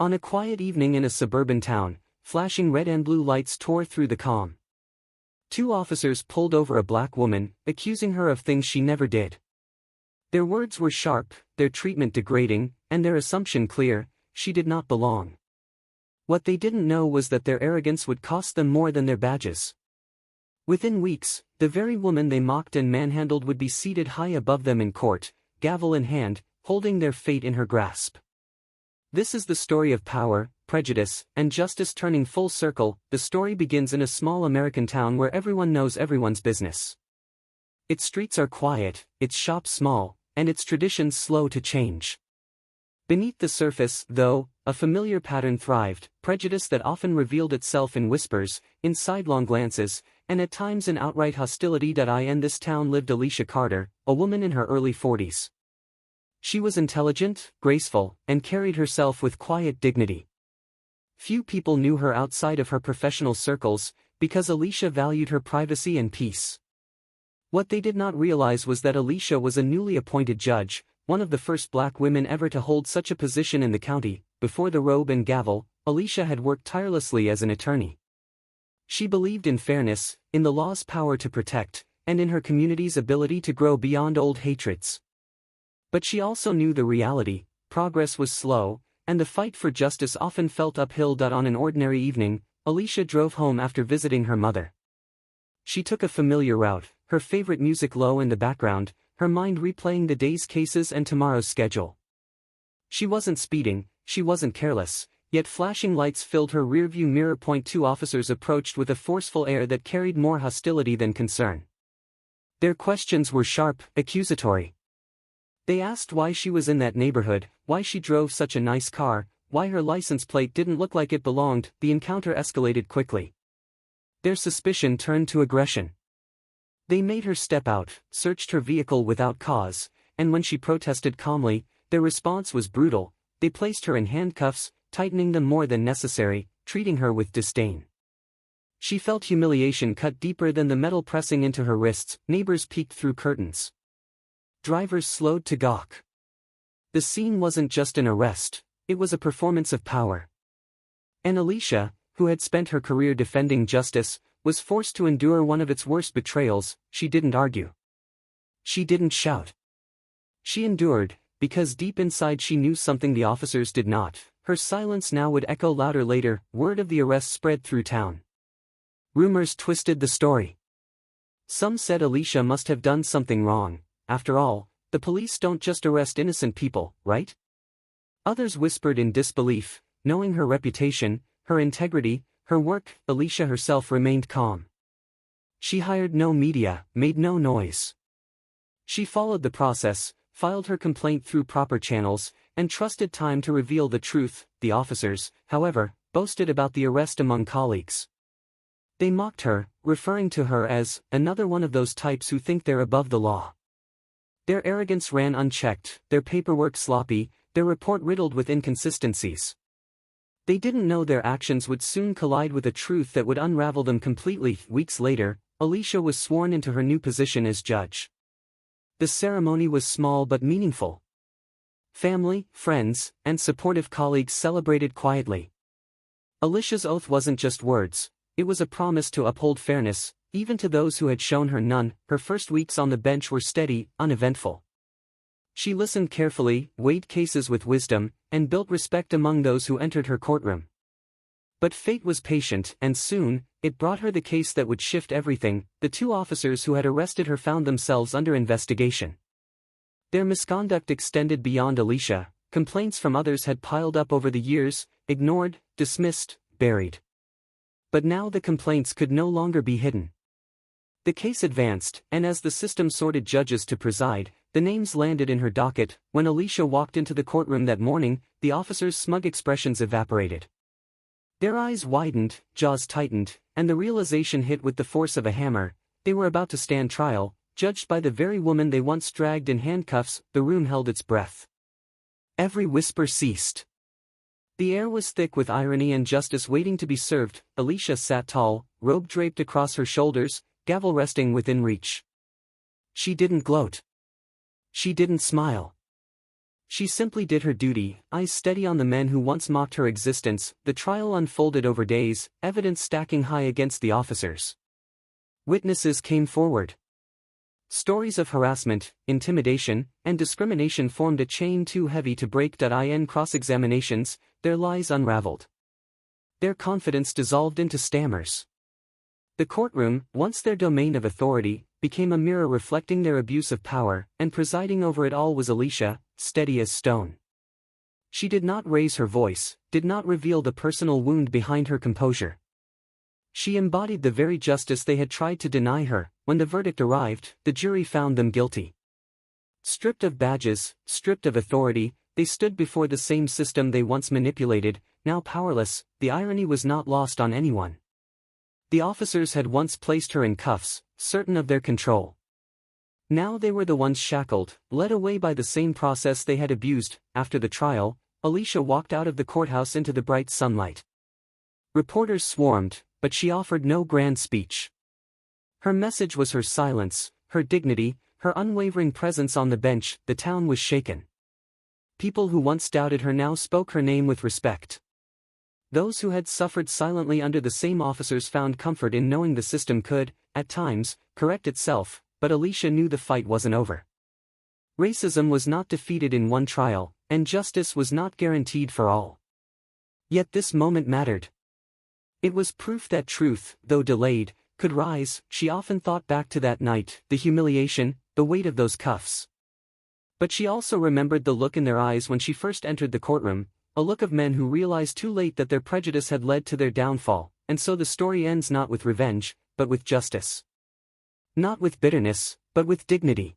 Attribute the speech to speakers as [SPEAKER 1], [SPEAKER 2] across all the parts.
[SPEAKER 1] On a quiet evening in a suburban town, flashing red and blue lights tore through the calm. Two officers pulled over a black woman, accusing her of things she never did. Their words were sharp, their treatment degrading, and their assumption clear: she did not belong. What they didn't know was that their arrogance would cost them more than their badges. Within weeks, the very woman they mocked and manhandled would be seated high above them in court, gavel in hand, holding their fate in her grasp. This is the story of power, prejudice, and justice turning full circle. The story begins in a small American town where everyone knows everyone's business. Its streets are quiet, its shops small, and its traditions slow to change. Beneath the surface, though, a familiar pattern thrived: prejudice that often revealed itself in whispers, in sidelong glances, and at times in outright hostility. In this town lived Alicia Carter, a woman in her early 40s. She was intelligent, graceful, and carried herself with quiet dignity. Few people knew her outside of her professional circles, because Alicia valued her privacy and peace. What they did not realize was that Alicia was a newly appointed judge, one of the first black women ever to hold such a position in the county. Before the robe and gavel, Alicia had worked tirelessly as an attorney. She believed in fairness, in the law's power to protect, and in her community's ability to grow beyond old hatreds. But she also knew the reality: progress was slow, and the fight for justice often felt uphill. On an ordinary evening, Alicia drove home after visiting her mother. She took a familiar route, her favorite music low in the background, her mind replaying the day's cases and tomorrow's schedule. She wasn't speeding, she wasn't careless, yet flashing lights filled her rearview mirror. Two officers approached with a forceful air that carried more hostility than concern. Their questions were sharp, accusatory. They asked why she was in that neighborhood, why she drove such a nice car, why her license plate didn't look like it belonged. The encounter escalated quickly. Their suspicion turned to aggression. They made her step out, searched her vehicle without cause, and when she protested calmly, their response was brutal. They placed her in handcuffs, tightening them more than necessary, treating her with disdain. She felt humiliation cut deeper than the metal pressing into her wrists. Neighbors peeked through curtains. Drivers slowed to gawk. The scene wasn't just an arrest, it was a performance of power. And Alicia, who had spent her career defending justice, was forced to endure one of its worst betrayals. She didn't argue. She didn't shout. She endured, because deep inside she knew something the officers did not. Her silence now would echo louder later. Word of the arrest spread through town. Rumors twisted the story. Some said Alicia must have done something wrong. After all, the police don't just arrest innocent people, right? Others whispered in disbelief, knowing her reputation, her integrity, her work. Alicia herself remained calm. She hired no media, made no noise. She followed the process, filed her complaint through proper channels, and trusted time to reveal the truth. The officers, however, boasted about the arrest among colleagues. They mocked her, referring to her as another one of those types who think they're above the law. Their arrogance ran unchecked, their paperwork sloppy, their report riddled with inconsistencies. They didn't know their actions would soon collide with a truth that would unravel them completely. Weeks later, Alicia was sworn into her new position as judge. The ceremony was small but meaningful. Family, friends, and supportive colleagues celebrated quietly. Alicia's oath wasn't just words, it was a promise to uphold fairness, even to those who had shown her none. Her first weeks on the bench were steady, uneventful. She listened carefully, weighed cases with wisdom, and built respect among those who entered her courtroom. But fate was patient, and soon, it brought her the case that would shift everything. The two officers who had arrested her found themselves under investigation. Their misconduct extended beyond Alicia. Complaints from others had piled up over the years, ignored, dismissed, buried. But now the complaints could no longer be hidden. The case advanced, and as the system sorted judges to preside, the names landed in her docket. When Alicia walked into the courtroom that morning, the officers' smug expressions evaporated. Their eyes widened, jaws tightened, and the realization hit with the force of a hammer: they were about to stand trial, judged by the very woman they once dragged in handcuffs. The room held its breath. Every whisper ceased. The air was thick with irony and justice waiting to be served. Alicia sat tall, robe draped across her shoulders, gavel resting within reach. She didn't gloat. She didn't smile. She simply did her duty, eyes steady on the men who once mocked her existence. The trial unfolded over days, evidence stacking high against the officers. Witnesses came forward. Stories of harassment, intimidation, and discrimination formed a chain too heavy to break. In cross-examinations, their lies unraveled. Their confidence dissolved into stammers. The courtroom, once their domain of authority, became a mirror reflecting their abuse of power, and presiding over it all was Alicia, steady as stone. She did not raise her voice, did not reveal the personal wound behind her composure. She embodied the very justice they had tried to deny her. When the verdict arrived, the jury found them guilty. Stripped of badges, stripped of authority, they stood before the same system they once manipulated, now powerless. The irony was not lost on anyone. The officers had once placed her in cuffs, certain of their control. Now they were the ones shackled, led away by the same process they had abused. After the trial, Alicia walked out of the courthouse into the bright sunlight. Reporters swarmed, but she offered no grand speech. Her message was her silence, her dignity, her unwavering presence on the bench. The town was shaken. People who once doubted her now spoke her name with respect. Those who had suffered silently under the same officers found comfort in knowing the system could, at times, correct itself, but Alicia knew the fight wasn't over. Racism was not defeated in one trial, and justice was not guaranteed for all. Yet this moment mattered. It was proof that truth, though delayed, could rise. She often thought back to that night, the humiliation, the weight of those cuffs. But she also remembered the look in their eyes when she first entered the courtroom, a look of men who realized too late that their prejudice had led to their downfall. And so the story ends not with revenge, but with justice. Not with bitterness, but with dignity.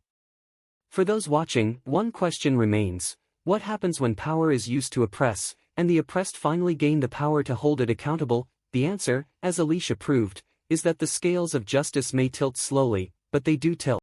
[SPEAKER 1] For those watching, one question remains: what happens when power is used to oppress, and the oppressed finally gain the power to hold it accountable? The answer, as Alicia proved, is that the scales of justice may tilt slowly, but they do tilt.